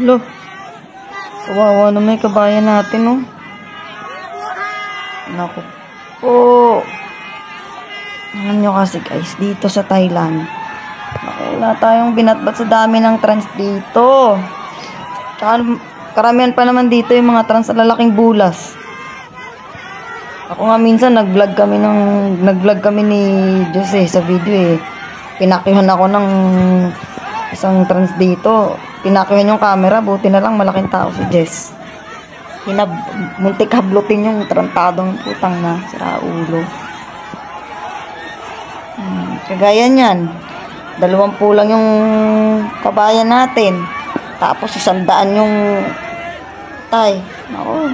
Lo, kawawa naman yung kabayan natin, oh. Naku po. Alam nyo kasi guys, dito sa Thailand, naku, wala tayong binatbat sa dami ng trans dito. Tsaka, karamihan pa naman dito yung mga trans sa lalaking bulas. Ako nga minsan nag-vlog kami ni Jose sa video eh. Pinakyuhan ako ng isang trans dito. Pinakyuhan yung camera, buti na lang malaking tao si Jess. Muntik hablutin yung trantadong putang na sira ulo. Kagaya niyan. 20 lang yung kabayan natin. Tapos 100 yung Tay. Ako,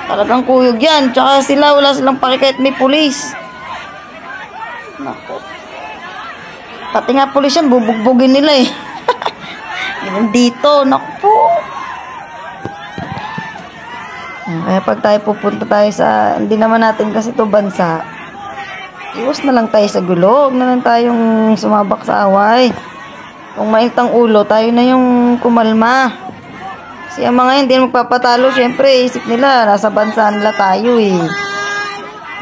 talagang kuyog yan. Tsaka sila, wala silang pakikait may pulis. Naku. Pati nga pulis yan, bubugbugin nila eh. Ganun dito. Naku po. Kaya pag tayo pupunta tayo sa, hindi naman natin kasi ito bansa, iwas na lang tayo sa gulo. Huwag na lang tayong sumabak sa away. Kung mainit ang ulo, tayo na yung kumalma. Kasi ang mga yan, hindi magpapatalo. Syempre, isip nila, nasa bansa nila tayo eh.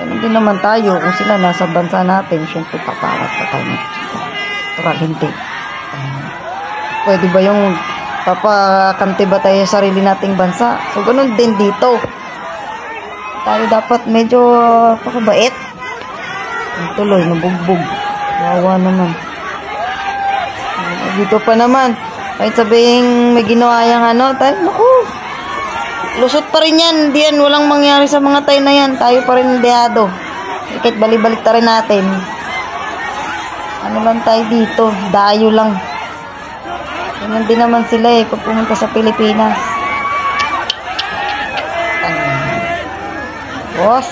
Ganun din naman tayo. Kung sila nasa bansa natin, syempre, papawat pa tayo. Tural, hindi. Pwede ba yung papakamti ba tayo sa sarili nating bansa? So, ganun din dito. Tayo dapat medyo pakabait. Tuloy, nabugbog. Wawa naman. Dito pa naman. Kahit sabihin may ginawa yung ano, tayo, naku. Lusot pa rin yan. Hindi yan, walang mangyari sa mga tayo na yan. Tayo pa rin dehado. Kahit balik-balik ta rin natin. Ano lang tayo dito? Dayo lang. Ganun din naman sila eh, pag pumunta sa Pilipinas. Boss.